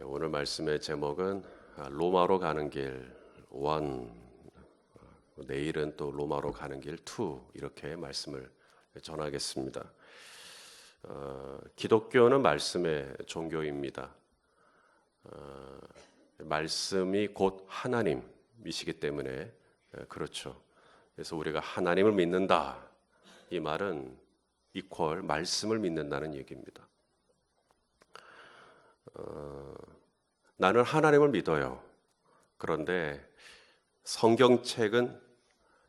오늘 말씀의 제목은 로마로 가는 길 1, 내일은 또 로마로 가는 길 2 이렇게 말씀을 전하겠습니다. 기독교는 말씀의 종교입니다. 말씀이 곧 하나님이시기 때문에 그렇죠. 그래서 우리가 하나님을 믿는다, 이 말은 이퀄 말씀을 믿는다는 얘기입니다. 나는 하나님을 믿어요. 그런데 성경책은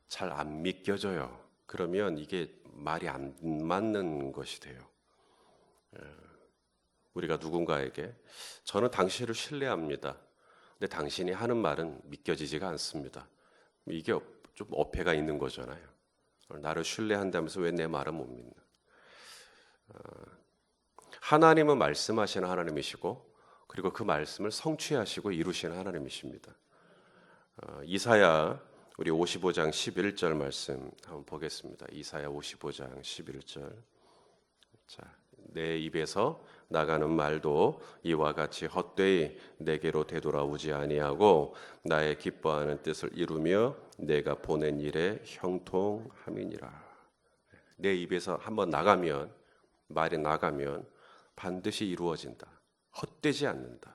잘 안 믿겨져요. 그러면 이게 말이 안 맞는 것이 돼요. 우리가 누군가에게 저는 당신을 신뢰합니다. 근데 당신이 하는 말은 믿겨지지가 않습니다. 이게 좀 어폐가 있는 거잖아요. 나를 신뢰한다면서 왜 내 말은 못 믿나? 하나님은 말씀하시는 하나님이시고, 그리고 그 말씀을 성취하시고 이루시는 하나님이십니다. 이사야 우리 55장 11절 말씀 한번 보겠습니다. 이사야 55장 11절. 자, 내 입에서 나가는 말도 이와 같이 헛되이 내게로 되돌아오지 아니하고 나의 기뻐하는 뜻을 이루며 내가 보낸 일에 형통함이니라. 내 입에서 한번 나가면, 말이 나가면 반드시 이루어진다. 헛되지 않는다.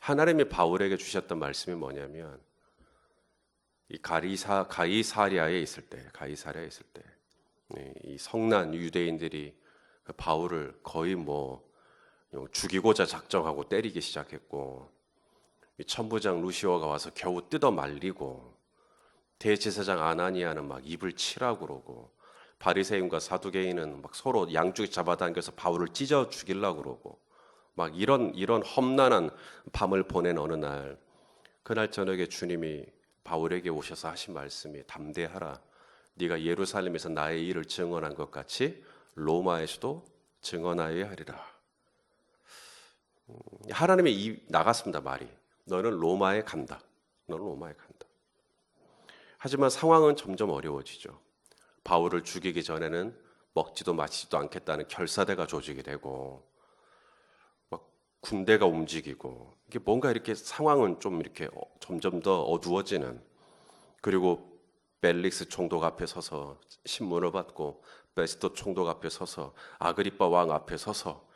하나님이 바울에게 주셨던 말씀이 뭐냐면, 이 가이사랴에 있을 때, 이 성난 유대인들이 바울을 거의 죽이고자 작정하고 때리기 시작했고, 이 천부장 루시오가 와서 겨우 뜯어 말리고, 대제사장 아나니아는 막 입을 치라고 그러고, 바리새인과 사두개인은 막 서로 양쪽에 잡아당겨서 바울을 찢어 죽이려고 그러고, 막 이런 험난한 밤을 보낸 어느 날, 그날 저녁에 주님이 바울에게 오셔서 하신 말씀이, 담대하라. 네가 예루살렘에서 나의 일을 증언한 것 같이 로마에서도 증언하여야 하리라. 하나님의 나갔습니다, 말이. 너는 로마에 간다. 너는 로마에 간다. 하지만 상황은 점점 어려워지죠. 바울을 죽이기 전에는 먹지도 마시지도 않겠다는 결사대가 조직이 되고, 막 군대가 움직이고, 이게 뭔가 이렇게 상황은 좀 이렇게 점점 더 어두워지는, 그리고 벨릭스 총독 앞에 서서 신문을 받고, 베스토 총독 앞에 서서, 아그리빠 왕 앞에 서서,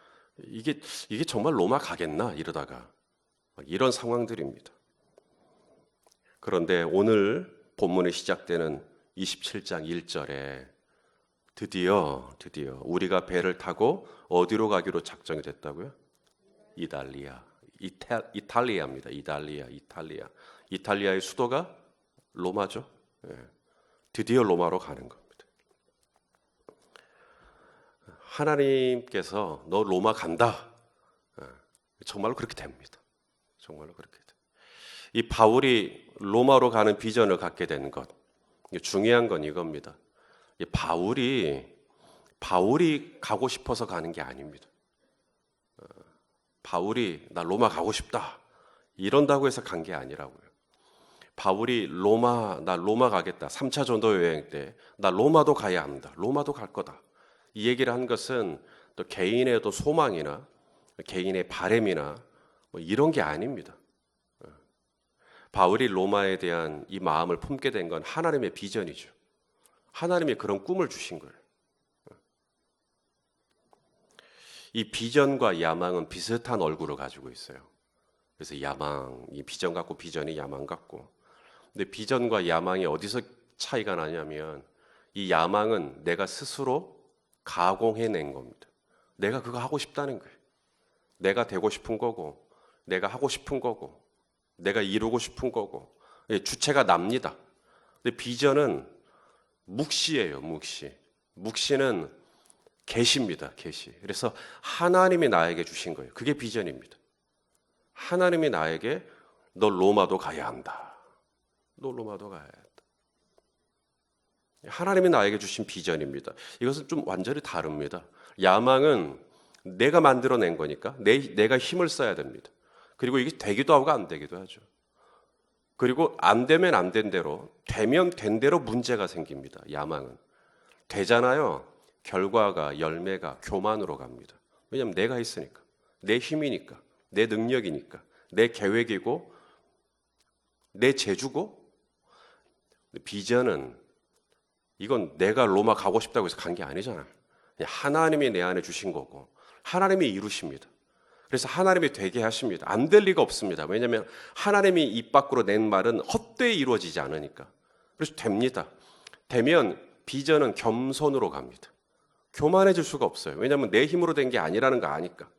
이게 정말 로마 가겠나 이러다가 이런 상황들입니다. 그런데 오늘 본문이 시작되는 27장 1절에 드디어 우리가 배를 타고 어디로 가기로 작정이 됐다고요? 이탈리아입니다. 이탈리아의 수도가 로마죠. 드디어 로마로 가는 겁니다. 하나님께서 너 로마 간다. 정말로 그렇게 됩니다. 정말로 그렇게 돼. 이 바울이 로마로 가는 비전을 갖게 된 것, 중요한 건 이겁니다. 바울이 가고 싶어서 가는 게 아닙니다. 바울이 나 로마 가고 싶다 이런다고 해서 간 게 아니라고요. 바울이 나 로마 가겠다. 3차 전도 여행 때 나 로마도 가야 합니다. 로마도 갈 거다. 이 얘기를 한 것은 또 개인의 또 소망이나 개인의 바램이나 이런 게 아닙니다. 바울이 로마에 대한 이 마음을 품게 된 건 하나님의 비전이죠. 하나님이 그런 꿈을 주신 거예요. 이 비전과 야망은 비슷한 얼굴을 가지고 있어요. 그래서 이 비전 같고 비전이 야망 같고. 근데 비전과 야망이 어디서 차이가 나냐면, 이 야망은 내가 스스로 가공해낸 겁니다. 내가 그거 하고 싶다는 거예요. 내가 되고 싶은 거고, 내가 하고 싶은 거고, 내가 이루고 싶은 거고, 주체가 납니다. 근데 비전은 묵시예요, 묵시. 묵시는 계시입니다, 계시. 그래서 하나님이 나에게 주신 거예요. 그게 비전입니다. 하나님이 나에게 너 로마도 가야 한다. 너 로마도 가야 한다. 하나님이 나에게 주신 비전입니다. 이것은 좀 완전히 다릅니다. 야망은 내가 만들어낸 거니까 내가 힘을 써야 됩니다. 그리고 이게 되기도 하고 안 되기도 하죠. 그리고 안 되면 안 된 대로, 되면 된 대로 문제가 생깁니다. 야망은. 되잖아요. 결과가, 열매가 교만으로 갑니다. 왜냐하면 내가 있으니까. 내 힘이니까. 내 능력이니까, 내 계획이고, 내 재주고. 비전은 이건 내가 로마 가고 싶다고 해서 간 게 아니잖아요. 그냥 하나님이 내 안에 주신 거고 하나님이 이루십니다. 그래서 하나님이 되게 하십니다. 안 될 리가 없습니다. 왜냐하면 하나님이 입 밖으로 낸 말은 헛되이 이루어지지 않으니까. 그래서 됩니다. 되면 비전은 겸손으로 갑니다. 교만해질 수가 없어요. 왜냐하면 내 힘으로 된 게 아니라는 거 아니까.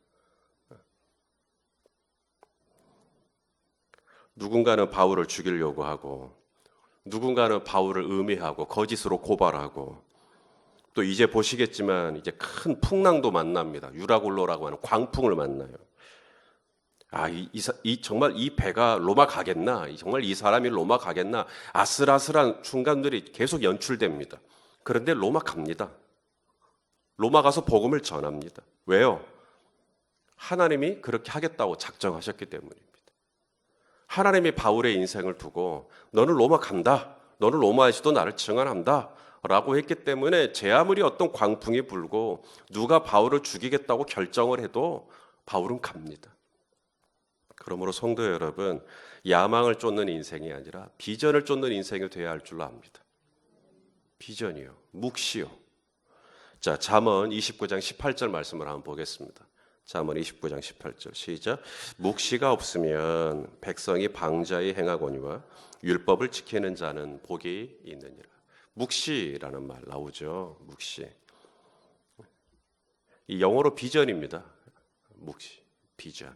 누군가는 바울을 죽이려고 하고, 누군가는 바울을 음해하고 거짓으로 고발하고, 또 이제 보시겠지만 이제 큰 풍랑도 만납니다. 유라굴로라고 하는 광풍을 만나요. 정말 이 배가 로마 가겠나? 정말 이 사람이 로마 가겠나? 아슬아슬한 순간들이 계속 연출됩니다. 그런데 로마 갑니다. 로마 가서 복음을 전합니다. 왜요? 하나님이 그렇게 하겠다고 작정하셨기 때문입니다. 하나님이 바울의 인생을 두고 너는 로마 간다. 너는 로마에서도 나를 증언한다. 라고 했기 때문에 제 아무리 어떤 광풍이 불고 누가 바울을 죽이겠다고 결정을 해도 바울은 갑니다. 그러므로 성도 여러분, 야망을 쫓는 인생이 아니라 비전을 쫓는 인생이 되어야 할 줄로 압니다. 비전이요, 묵시요. 자, 잠언 29장 18절 말씀을 한번 보겠습니다. 잠언 29장 18절 시작. 묵시가 없으면 백성이 방자히 행하거니와 율법을 지키는 자는 복이 있느니라. 묵시라는 말 나오죠. 묵시. 이 영어로 비전입니다. 묵시, 비전.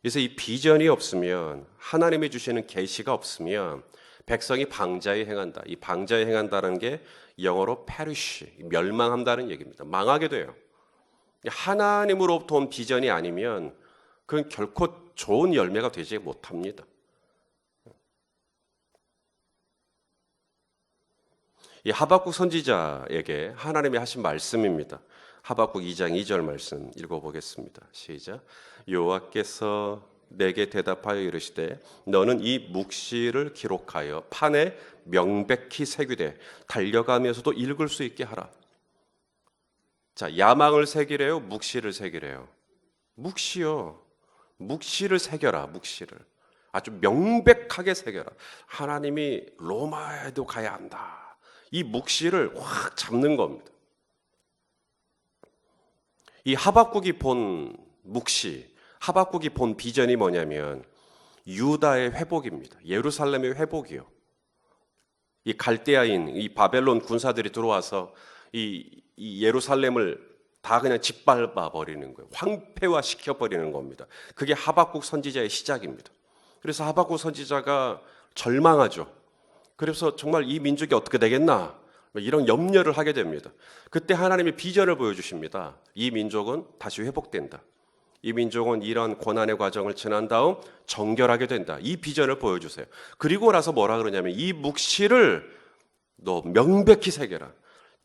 그래서 이 비전이 없으면, 하나님이 주시는 계시가 없으면 백성이 방자히 행한다. 이 방자히 행한다는 게 영어로 perish, 멸망한다는 얘기입니다. 망하게 돼요. 하나님으로부터 온 비전이 아니면 그건 결코 좋은 열매가 되지 못합니다. 이 하박국 선지자에게 하나님이 하신 말씀입니다. 하박국 2장 2절 말씀 읽어보겠습니다. 시작. 여호와께서 내게 대답하여 이르시되 너는 이 묵시를 기록하여 판에 명백히 새기되 달려가면서도 읽을 수 있게 하라. 자, 야망을 새기래요? 묵시를 새기래요? 묵시요. 묵시를 새겨라. 묵시를 아주 명백하게 새겨라. 하나님이 로마에도 가야 한다. 이 묵시를 확 잡는 겁니다. 이 하박국이 본 묵시, 하박국이 본 비전이 뭐냐면 유다의 회복입니다. 예루살렘의 회복이요. 이 갈대아인, 이 바벨론 군사들이 들어와서 이 예루살렘을 다 그냥 짓밟아 버리는 거예요. 황폐화 시켜버리는 겁니다. 그게 하박국 선지자의 시작입니다. 그래서 하박국 선지자가 절망하죠. 그래서 정말 이 민족이 어떻게 되겠나? 이런 염려를 하게 됩니다. 그때 하나님이 비전을 보여주십니다. 이 민족은 다시 회복된다. 이 민족은 이런 고난의 과정을 지난 다음 정결하게 된다. 이 비전을 보여주세요. 그리고 나서 뭐라 그러냐면 이 묵시를 너 명백히 새겨라.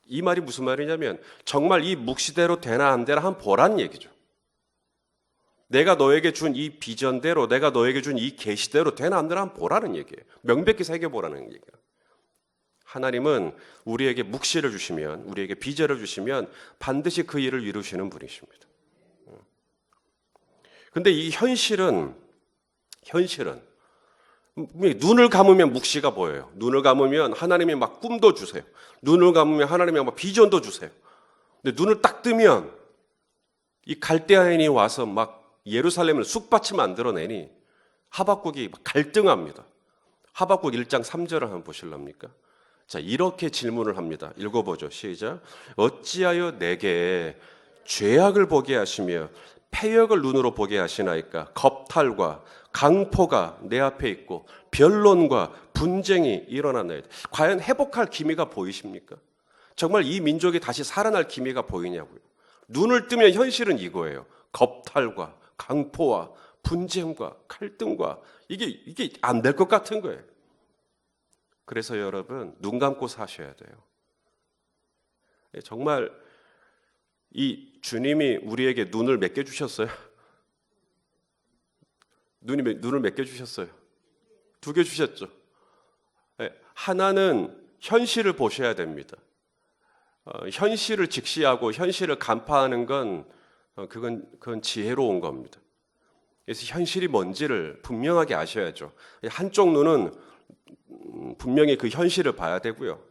이 말이 무슨 말이냐면 정말 이 묵시대로 되나 안 되나 한번 보라는 얘기죠. 내가 너에게 준 이 비전대로, 내가 너에게 준 이 계시대로 되나 안 되나 한번 보라는 얘기예요. 명백히 새겨보라는 얘기예요. 하나님은 우리에게 묵시를 주시면, 우리에게 비전을 주시면 반드시 그 일을 이루시는 분이십니다. 근데 이 현실은 눈을 감으면 묵시가 보여요. 눈을 감으면 하나님이 막 꿈도 주세요. 눈을 감으면 하나님이 막 비전도 주세요. 근데 눈을 딱 뜨면 이 갈대아인이 와서 막 예루살렘을 쑥밭이 만들어내니 하박국이 막 갈등합니다. 하박국 1장 3절을 한번 보실랍니까? 자, 이렇게 질문을 합니다. 읽어보죠. 시작. 어찌하여 내게 죄악을 보게 하시며 패역을 눈으로 보게 하시나이까? 겁탈과 강포가 내 앞에 있고 변론과 분쟁이 일어나나이다. 과연 회복할 기미가 보이십니까? 정말 이 민족이 다시 살아날 기미가 보이냐고요. 눈을 뜨면 현실은 이거예요. 겁탈과 강포와 분쟁과 갈등과 이게 안 될 것 같은 거예요. 그래서 여러분 눈 감고 사셔야 돼요. 정말 이 주님이 우리에게 눈을 몇 개 주셨어요? 눈을 몇 개 주셨어요? 2개 주셨죠. 하나는 현실을 보셔야 됩니다. 현실을 직시하고 현실을 간파하는 건 그건 지혜로운 겁니다. 그래서 현실이 뭔지를 분명하게 아셔야죠. 한쪽 눈은 분명히 그 현실을 봐야 되고요.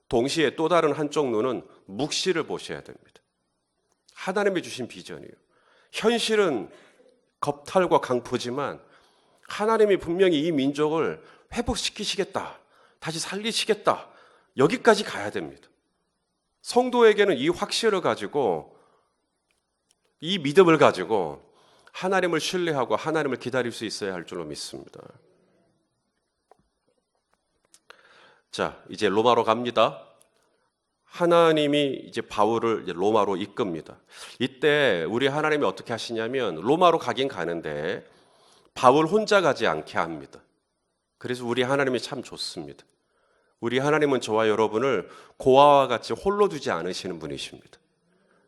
동시에 또 다른 한쪽 눈은 묵시를 보셔야 됩니다. 하나님이 주신 비전이에요. 현실은 겁탈과 강포지만 하나님이 분명히 이 민족을 회복시키시겠다, 다시 살리시겠다, 여기까지 가야 됩니다. 성도에게는 이 확신을 가지고, 이 믿음을 가지고 하나님을 신뢰하고 하나님을 기다릴 수 있어야 할 줄로 믿습니다. 자, 이제 로마로 갑니다. 하나님이 이제 바울을 이제 로마로 이끕니다. 이때 우리 하나님이 어떻게 하시냐면 로마로 가긴 가는데 바울 혼자 가지 않게 합니다. 그래서 우리 하나님이 참 좋습니다. 우리 하나님은 저와 여러분을 고아와 같이 홀로 두지 않으시는 분이십니다.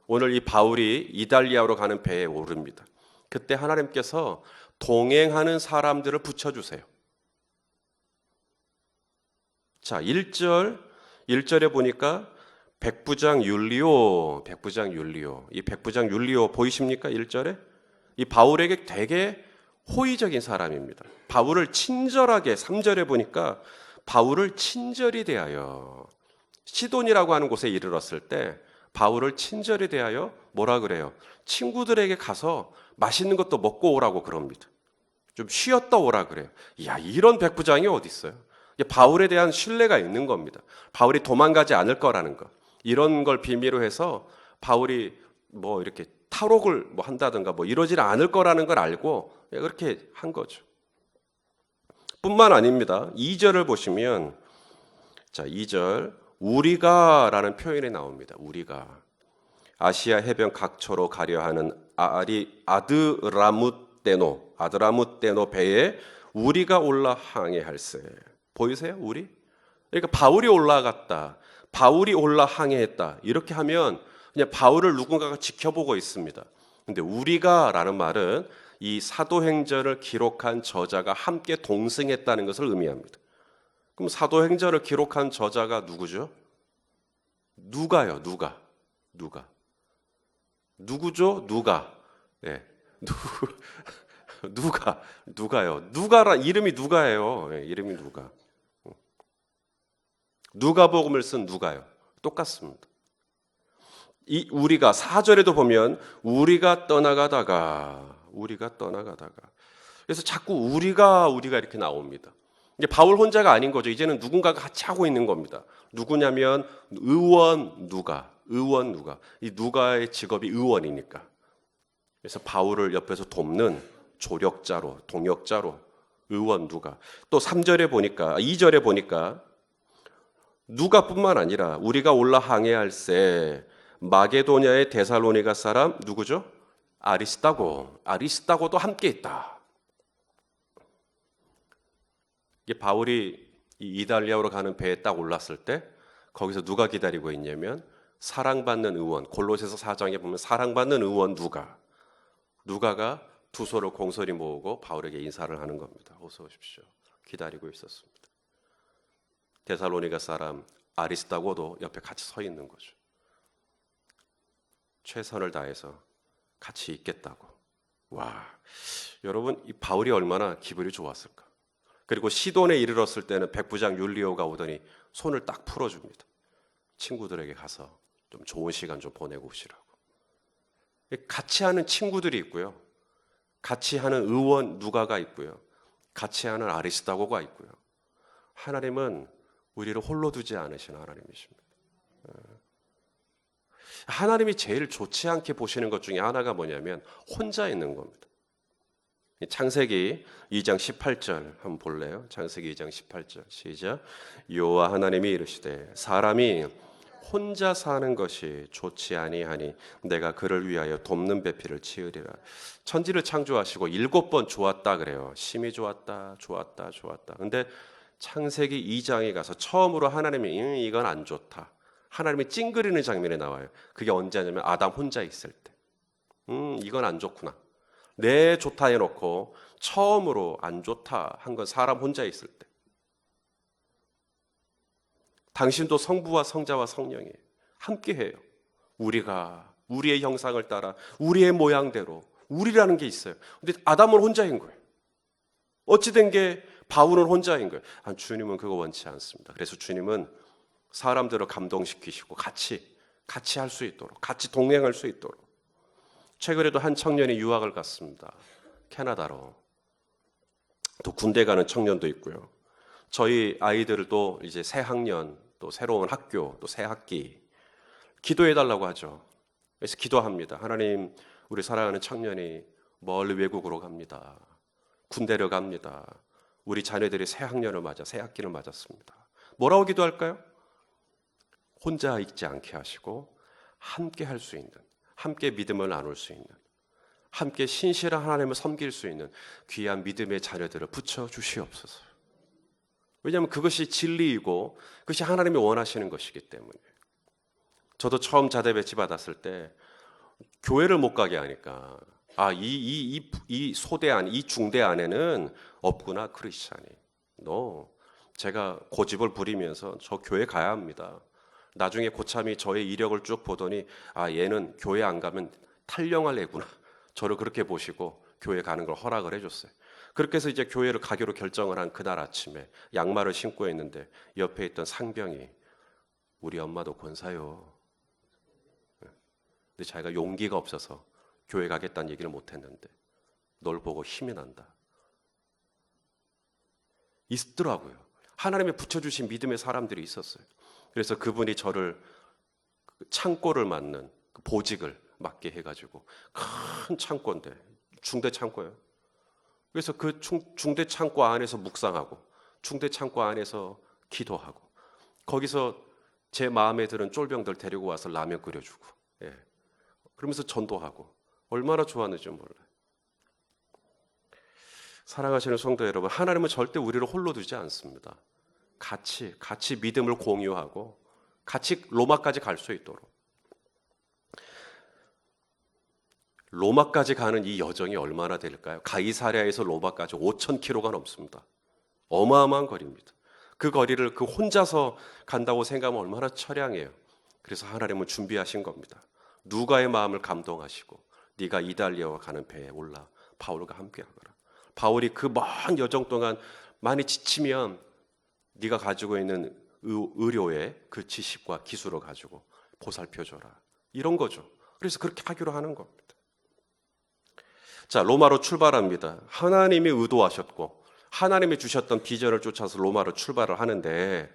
오늘 이 바울이 이달리아로 가는 배에 오릅니다. 그때 하나님께서 동행하는 사람들을 붙여주세요. 자, 1절에 보니까 백부장 율리오. 이 백부장 율리오 보이십니까? 1절에? 이 바울에게 되게 호의적인 사람입니다. 바울을 친절하게, 3절에 보니까 바울을 친절히 대하여, 시돈이라고 하는 곳에 이르렀을 때 바울을 친절히 대하여 뭐라 그래요? 친구들에게 가서 맛있는 것도 먹고 오라고 그럽니다. 좀 쉬었다 오라 그래요. 이야, 이런 백부장이 어디 있어요? 바울에 대한 신뢰가 있는 겁니다. 바울이 도망가지 않을 거라는 것. 이런 걸 비밀로 해서 바울이 뭐 이렇게 탈옥을 뭐 한다든가 뭐 이러질 않을 거라는 걸 알고 그렇게 한 거죠. 뿐만 아닙니다. 2절을 보시면, 자, 2절 우리가라는 표현이 나옵니다. 우리가 아시아 해변 각처로 가려 하는 아드라무떼노 배에 우리가 올라 항해할세. 보이세요? 우리? 그러니까 바울이 올라갔다, 바울이 올라 항해했다, 이렇게 하면 그냥 바울을 누군가가 지켜보고 있습니다. 근데 우리가라는 말은 이 사도행전을 기록한 저자가 함께 동승했다는 것을 의미합니다. 그럼 사도행전을 기록한 저자가 누구죠? 누가요? 누구죠? 예. 누가요? 누가란 이름이 누가예요. 예, 이름이 누가. 누가복음을 쓴 누가요. 똑같습니다. 이 우리가 4절에도 보면 우리가 떠나가다가 그래서 자꾸 우리가 이렇게 나옵니다. 이제 바울 혼자가 아닌 거죠. 이제는 누군가가 같이 하고 있는 겁니다. 누구냐면 의원 누가. 이 누가의 직업이 의원이니까. 그래서 바울을 옆에서 돕는 조력자로, 동역자로 의원 누가. 또 2절에 보니까 누가뿐만 아니라 우리가 올라 항해할세 마게도냐의 데살로니가 사람 누구죠? 아리스다고도 함께 있다. 이게 바울이 이달리아로 가는 배에 딱 올랐을 때 거기서 누가 기다리고 있냐면 사랑받는 의원, 골로새서 4장에 보면 사랑받는 의원 누가가 두 손을 공손히 모으고 바울에게 인사를 하는 겁니다. 어서 오십시오. 기다리고 있었습니다. 데살로니가 사람 아리스다고도 옆에 같이 서 있는 거죠. 최선을 다해서 같이 있겠다고. 와, 여러분, 이 바울이 얼마나 기분이 좋았을까. 그리고 시돈에 이르렀을 때는 백부장 율리오가 오더니 손을 딱 풀어줍니다. 친구들에게 가서 좀 좋은 시간 좀 보내고 오시라고. 같이 하는 친구들이 있고요, 같이 하는 의원 누가가 있고요, 같이 하는 아리스다고가 있고요. 하나님은 우리를 홀로 두지 않으시는 하나님이십니다. 하나님이 제일 좋지 않게 보시는 것 중에 하나가 뭐냐면 혼자 있는 겁니다. 창세기 2장 18절 한번 볼래요? 창세기 2장 18절 시작. 여호와 하나님이 이르시되 사람이 혼자 사는 것이 좋지 아니하니 내가 그를 위하여 돕는 배필을 치으리라. 천지를 창조하시고 7번 좋았다 그래요. 심히 좋았다. 근데 창세기 2장에 가서 처음으로 하나님이 이건 안 좋다, 하나님이 찡그리는 장면이 나와요. 그게 언제냐면 아담 혼자 있을 때. 이건 안 좋구나. 네, 좋다 해놓고 처음으로 안 좋다 한 건 사람 혼자 있을 때. 당신도 성부와 성자와 성령이 함께해요. 우리가 우리의 형상을 따라 우리의 모양대로 우리라는 게 있어요. 근데 아담은 혼자인 거예요. 어찌된 게 바울은 혼자인 거예요. 주님은 그거 원치 않습니다. 그래서 주님은 사람들을 감동시키시고 같이 할 수 있도록, 같이 동행할 수 있도록. 최근에도 한 청년이 유학을 갔습니다. 캐나다로. 또 군대 가는 청년도 있고요. 저희 아이들도 이제 새 학년, 또 새로운 학교, 또 새 학기 기도해달라고 하죠. 그래서 기도합니다. 하나님, 우리 사랑하는 청년이 멀리 외국으로 갑니다. 군대로 갑니다. 우리 자녀들이 새 학년을 맞아, 새 학기를 맞았습니다. 뭐라고 기도할까요? 혼자 있지 않게 하시고 함께 할 수 있는, 함께 믿음을 나눌 수 있는, 함께 신실한 하나님을 섬길 수 있는 귀한 믿음의 자녀들을 붙여주시옵소서. 왜냐하면 그것이 진리이고 그것이 하나님이 원하시는 것이기 때문에. 저도 처음 자대 배치 받았을 때 교회를 못 가게 하니까 이 소대 안, 이 중대 안에는 없구나 크리스찬이. 제가 고집을 부리면서 저 교회 가야 합니다. 나중에 고참이 저의 이력을 쭉 보더니 얘는 교회 안 가면 탈영할 애구나. 저를 그렇게 보시고 교회 가는 걸 허락을 해줬어요. 그렇게 해서 이제 교회를 가기로 결정을 한 그날 아침에 양말을 신고 있는데 옆에 있던 상병이 우리 엄마도 권사요. 근데 자기가 용기가 없어서 교회 가겠다는 얘기를 못했는데 널 보고 힘이 난다. 있더라고요. 하나님이 붙여주신 믿음의 사람들이 있었어요. 그래서 그분이 저를 창고를 맡는 보직을 맡게 해가지고 큰 창고인데 중대 창고예요. 그래서 그 중대 창고 안에서 묵상하고 중대 창고 안에서 기도하고 거기서 제 마음에 드는 쫄병들 데리고 와서 라면 끓여주고 그러면서 전도하고 얼마나 좋았는지 몰라요. 사랑하시는 성도 여러분, 하나님은 절대 우리를 홀로 두지 않습니다. 같이 믿음을 공유하고 같이 로마까지 갈 수 있도록. 로마까지 가는 이 여정이 얼마나 될까요? 가이사랴에서 로마까지 5,000km가 넘습니다. 어마어마한 거리입니다. 그 거리를 그 혼자서 간다고 생각하면 얼마나 처량해요. 그래서 하나님은 준비하신 겁니다. 누가의 마음을 감동하시고 네가 이달리아와 가는 배에 올라 바울과 함께 하거라. 바울이 그 먼 여정 동안 많이 지치면 네가 가지고 있는 의료의 그 지식과 기술을 가지고 보살펴줘라. 이런 거죠. 그래서 그렇게 하기로 하는 겁니다. 자, 로마로 출발합니다. 하나님이 의도하셨고 하나님이 주셨던 비전을 쫓아서 로마로 출발을 하는데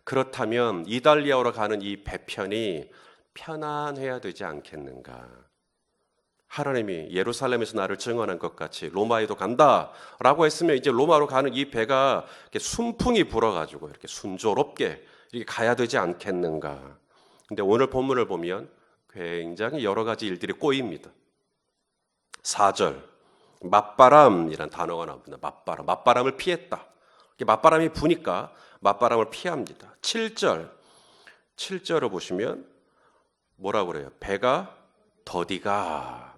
그렇다면 이달리아로 가는 이 배편이 편안해야 되지 않겠는가? 하나님이 예루살렘에서 나를 증언한 것 같이 로마에도 간다라고 했으면 이제 로마로 가는 이 배가 이렇게 순풍이 불어가지고 이렇게 순조롭게 이렇게 가야 되지 않겠는가? 근데 오늘 본문을 보면 굉장히 여러 가지 일들이 꼬입니다. 4절 맞바람이란 단어가 나옵니다. 맞바람을 피했다. 맞바람이 부니까 맞바람을 피합니다. 7절을 보시면 뭐라고 그래요? 배가 더디가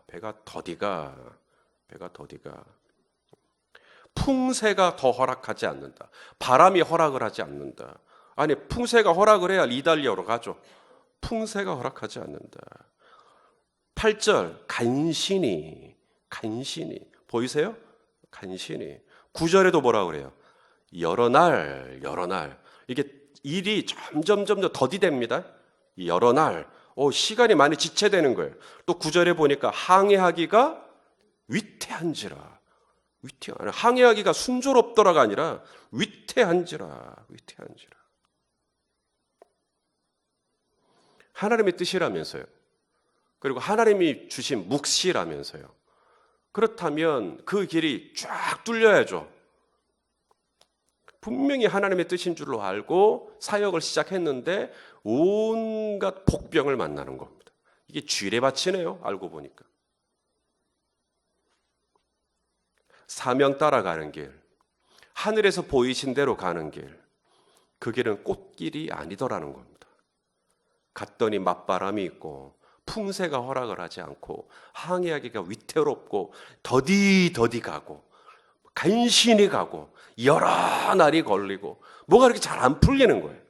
풍세가 더 허락하지 않는다. 바람이 허락을 하지 않는다. 아니 풍세가 허락을 해야 이달리아로 가죠. 풍세가 허락하지 않는다. 8절 간신히 보이세요? 간신히. 9절에도 뭐라고 그래요? 여러 날 이게 일이 점점 더디됩니다. 여러 날 시간이 많이 지체되는 거예요. 또 9절에 보니까 항해하기가 위태한지라. 항해하기가 순조롭더라가 아니라 위태한지라. 하나님의 뜻이라면서요. 그리고 하나님이 주신 묵시라면서요. 그렇다면 그 길이 쫙 뚫려야죠. 분명히 하나님의 뜻인 줄로 알고 사역을 시작했는데 온갖 복병을 만나는 겁니다. 이게 쥐레밭이네요. 알고 보니까. 사명 따라가는 길, 하늘에서 보이신 대로 가는 길, 그 길은 꽃길이 아니더라는 겁니다. 갔더니 맞바람이 있고 풍세가 허락을 하지 않고 항해하기가 위태롭고 더디 가고 간신히 가고 여러 날이 걸리고 뭐가 이렇게 잘 안 풀리는 거예요.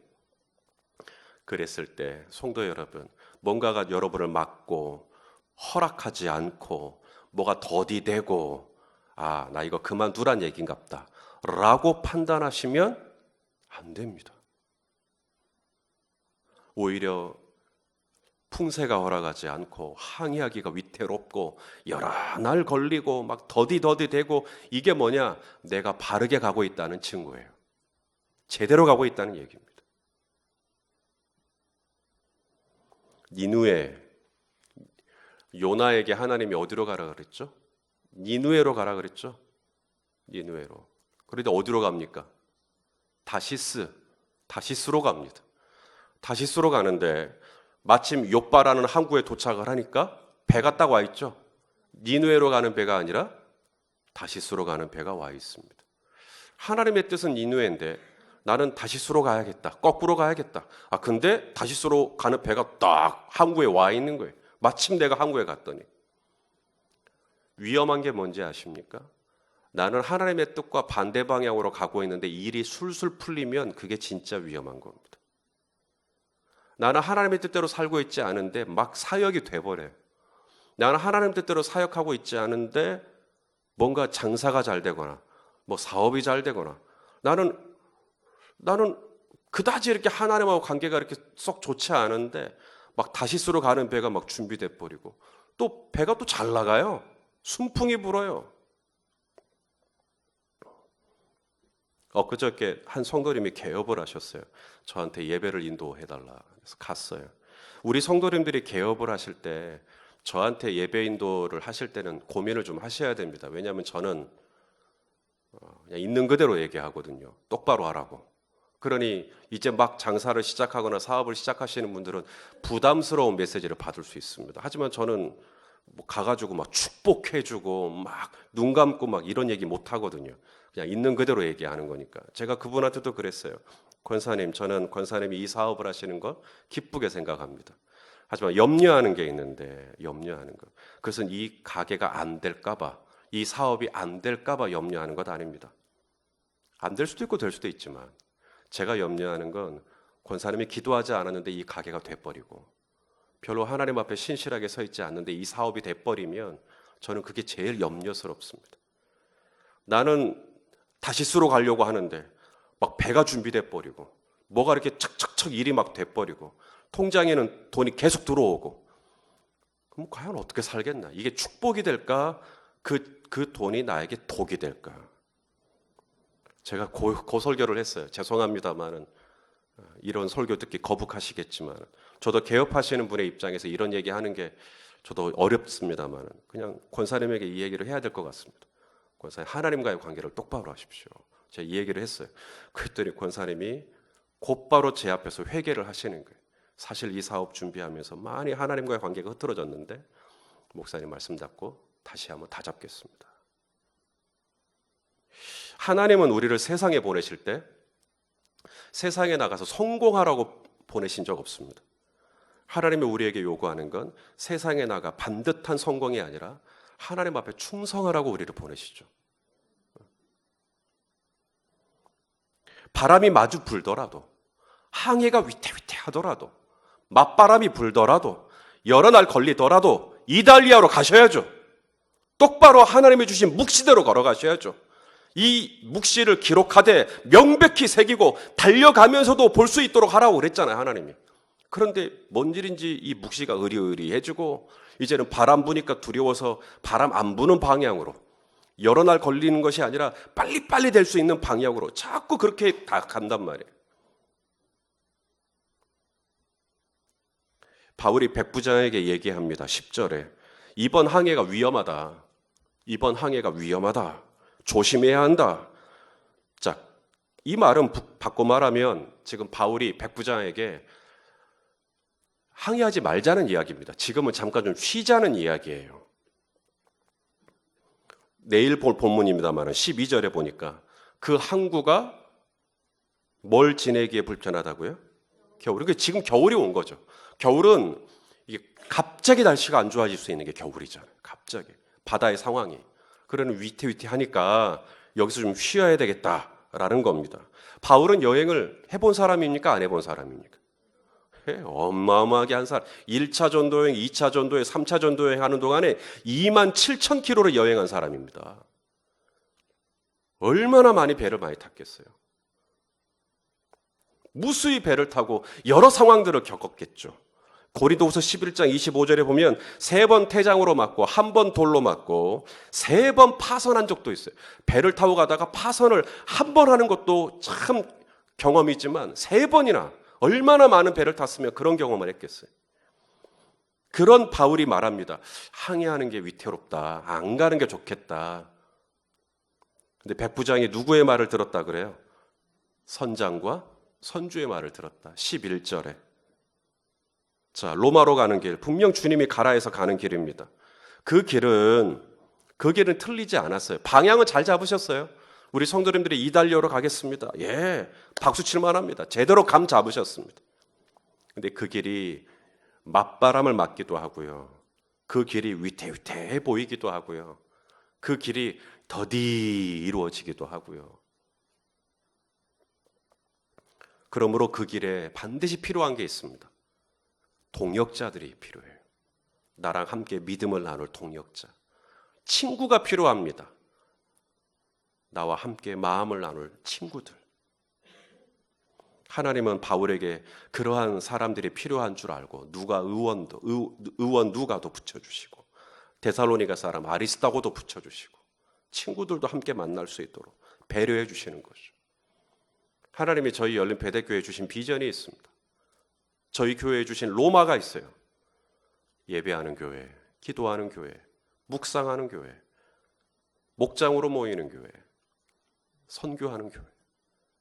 그랬을 때 성도 여러분, 뭔가가 여러분을 막고 허락하지 않고 뭐가 더디되고 나 이거 그만두란 얘기인갑다 라고 판단하시면 안 됩니다. 오히려 풍세가 허락하지 않고 항의하기가 위태롭고 여러 날 걸리고 막 더디되고 이게 뭐냐? 내가 바르게 가고 있다는 친구예요. 제대로 가고 있다는 얘기입니다. 니누에, 요나에게 하나님이 어디로 가라 그랬죠? 니누에로 가라 그랬죠? 니누에로. 그런데 어디로 갑니까? 다시스로 갑니다. 다시스로 가는데 마침 욥바라는 항구에 도착을 하니까 배가 딱 와 있죠. 니누에로 가는 배가 아니라 다시스로 가는 배가 와 있습니다. 하나님의 뜻은 니누에인데 나는 다시스로 가야겠다. 거꾸로 가야겠다. 근데 다시스로 가는 배가 딱 항구에 와 있는 거예요. 마침 내가 항구에 갔더니. 위험한 게 뭔지 아십니까? 나는 하나님의 뜻과 반대 방향으로 가고 있는데 일이 술술 풀리면 그게 진짜 위험한 겁니다. 나는 하나님의 뜻대로 살고 있지 않은데 막 사역이 돼버려요. 나는 하나님 뜻대로 사역하고 있지 않은데 뭔가 장사가 잘 되거나 뭐 사업이 잘 되거나 나는 그다지 이렇게 하나님하고 관계가 이렇게 썩 좋지 않은데 막 다시스로 가는 배가 막 준비돼 버리고 또 배가 또 잘 나가요. 순풍이 불어요. 그저께 한 성도님이 개업을 하셨어요. 저한테 예배를 인도해달라 해서 갔어요. 우리 성도님들이 개업을 하실 때 저한테 예배 인도를 하실 때는 고민을 좀 하셔야 됩니다. 왜냐하면 저는 그냥 있는 그대로 얘기하거든요. 똑바로 하라고. 그러니 이제 막 장사를 시작하거나 사업을 시작하시는 분들은 부담스러운 메시지를 받을 수 있습니다. 하지만 저는 뭐 가가지고 막 축복해주고 막 눈 감고 막 이런 얘기 못 하거든요. 그냥 있는 그대로 얘기하는 거니까. 제가 그분한테도 그랬어요. 권사님, 저는 권사님이 이 사업을 하시는 거 기쁘게 생각합니다. 하지만 염려하는 게 있는데 염려하는 거. 그것은 이 가게가 안 될까 봐, 이 사업이 안 될까 봐 염려하는 것 아닙니다. 안 될 수도 있고 될 수도 있지만 제가 염려하는 건 권사님이 기도하지 않았는데 이 가게가 돼버리고 별로 하나님 앞에 신실하게 서 있지 않는데 이 사업이 돼버리면 저는 그게 제일 염려스럽습니다. 나는 다시스로 가려고 하는데 막 배가 준비돼 버리고 뭐가 이렇게 척척척 일이 막 돼 버리고 통장에는 돈이 계속 들어오고 그럼 과연 어떻게 살겠나? 이게 축복이 될까? 그 돈이 나에게 독이 될까? 제가 고설교를 했어요. 죄송합니다만은 이런 설교 듣기 거북하시겠지만 저도 개업하시는 분의 입장에서 이런 얘기하는 게 저도 어렵습니다만 그냥 권사님에게 이 얘기를 해야 될 것 같습니다. 권사님, 하나님과의 관계를 똑바로 하십시오. 제가 이 얘기를 했어요. 그랬더니 권사님이 곧바로 제 앞에서 회개를 하시는 거예요. 사실 이 사업 준비하면서 많이 하나님과의 관계가 흐트러졌는데 목사님 말씀 듣고 다시 한번 다잡겠습니다. 하나님은 우리를 세상에 보내실 때 세상에 나가서 성공하라고 보내신 적 없습니다. 하나님이 우리에게 요구하는 건 세상에 나가 반듯한 성공이 아니라 하나님 앞에 충성하라고 우리를 보내시죠. 바람이 마주 불더라도 항해가 위태위태하더라도 맞바람이 불더라도 여러 날 걸리더라도 이달리아로 가셔야죠. 똑바로 하나님이 주신 묵시대로 걸어가셔야죠. 이 묵시를 기록하되 명백히 새기고 달려가면서도 볼 수 있도록 하라고 그랬잖아요, 하나님이. 그런데 뭔 일인지 이 묵시가 의리의리해지고 이제는 바람 부니까 두려워서 바람 안 부는 방향으로 여러 날 걸리는 것이 아니라 빨리빨리 될 수 있는 방향으로 자꾸 그렇게 다 간단 말이에요. 바울이 백부장에게 얘기합니다. 10절에 이번 항해가 위험하다. 이번 항해가 위험하다. 조심해야 한다. 자, 이 말은 바꿔 말하면 지금 바울이 백부장에게 항해하지 말자는 이야기입니다. 지금은 잠깐 좀 쉬자는 이야기예요. 내일 볼 본문입니다만 12절에 보니까 그 항구가 뭘 지내기에 불편하다고요? 겨울. 그러니까 지금 겨울이 온 거죠. 겨울은 이게 갑자기 날씨가 안 좋아질 수 있는 게 겨울이잖아요. 갑자기 바다의 상황이. 그러는 위태위태하니까 여기서 좀 쉬어야 되겠다라는 겁니다. 바울은 여행을 해본 사람입니까? 안 해본 사람입니까? 어마어마하게 한 사람. 1차 전도 여행, 2차 전도 여행, 3차 전도 여행 하는 동안에 27,000km를 여행한 사람입니다. 얼마나 많이 배를 많이 탔겠어요. 무수히 배를 타고 여러 상황들을 겪었겠죠. 고린도후서 11장 25절에 보면 3번 태장으로 맞고 1번 돌로 맞고 3번 파선한 적도 있어요. 배를 타고 가다가 파선을 한 번 하는 것도 참 경험이지만 3번이나 얼마나 많은 배를 탔으면 그런 경험을 했겠어요. 그런 바울이 말합니다. 항해하는 게 위태롭다. 안 가는 게 좋겠다. 근데 백부장이 누구의 말을 들었다 그래요? 선장과 선주의 말을 들었다. 11절에. 자, 로마로 가는 길, 분명 주님이 가라 해서 가는 길입니다. 그 길은 틀리지 않았어요. 방향은 잘 잡으셨어요. 우리 성도님들이 이달리아로 가겠습니다. 예, 박수 칠만 합니다. 제대로 감 잡으셨습니다. 근데 그 길이 맞바람을 맞기도 하고요. 그 길이 위태위태해 보이기도 하고요. 그 길이 더디 이루어지기도 하고요. 그러므로 그 길에 반드시 필요한 게 있습니다. 동역자들이 필요해요. 나랑 함께 믿음을 나눌 동역자. 친구가 필요합니다. 나와 함께 마음을 나눌 친구들. 하나님은 바울에게 그러한 사람들이 필요한 줄 알고 의원 누가도 붙여주시고 데살로니가 사람 아리스다고도 붙여주시고 친구들도 함께 만날 수 있도록 배려해 주시는 거죠. 하나님이 저희 열린 배대교회에 주신 비전이 있습니다. 저희 교회에 주신 로마가 있어요. 예배하는 교회, 기도하는 교회, 묵상하는 교회, 목장으로 모이는 교회, 선교하는 교회.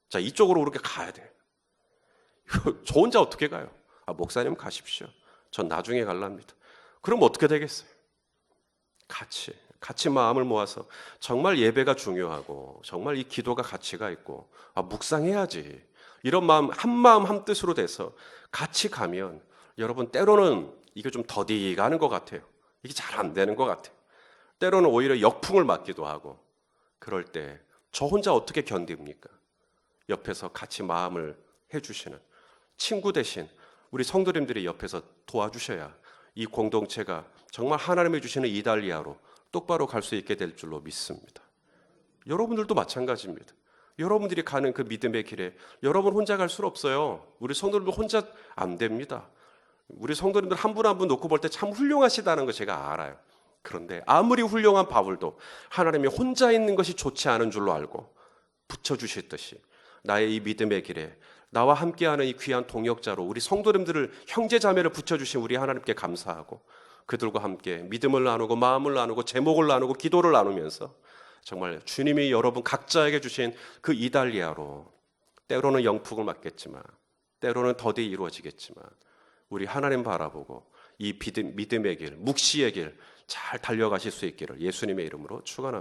자, 이쪽으로 그렇게 가야 돼요. 저 혼자 어떻게 가요? 목사님 가십시오. 전 나중에 갈랍니다. 그럼 어떻게 되겠어요? 같이 마음을 모아서 정말 예배가 중요하고 정말 이 기도가 가치가 있고 묵상해야지. 이런 마음 한 뜻으로 돼서 같이 가면 여러분 때로는 이게 좀 더디 가는 것 같아요. 이게 잘 안 되는 것 같아요. 때로는 오히려 역풍을 맞기도 하고 그럴 때 저 혼자 어떻게 견딥니까? 옆에서 같이 마음을 해주시는 친구 대신 우리 성도님들이 옆에서 도와주셔야 이 공동체가 정말 하나님이 주시는 이달리아로 똑바로 갈 수 있게 될 줄로 믿습니다. 여러분들도 마찬가지입니다. 여러분들이 가는 그 믿음의 길에 여러분 혼자 갈 수는 없어요. 우리 성도님들 혼자 안 됩니다. 우리 성도님들 한 분 한 분 놓고 볼 때 참 훌륭하시다는 거 제가 알아요. 그런데 아무리 훌륭한 바울도 하나님이 혼자 있는 것이 좋지 않은 줄로 알고 붙여주셨듯이 나의 이 믿음의 길에 나와 함께하는 이 귀한 동역자로 우리 성도님들을 형제자매를 붙여주신 우리 하나님께 감사하고 그들과 함께 믿음을 나누고 마음을 나누고 제목을 나누고 기도를 나누면서 정말 주님이 여러분 각자에게 주신 그 이달리아로 때로는 영풍을 맞겠지만 때로는 더디 이루어지겠지만 우리 하나님 바라보고 이 믿음의 길, 묵시의 길 잘 달려가실 수 있기를 예수님의 이름으로 축원합니다.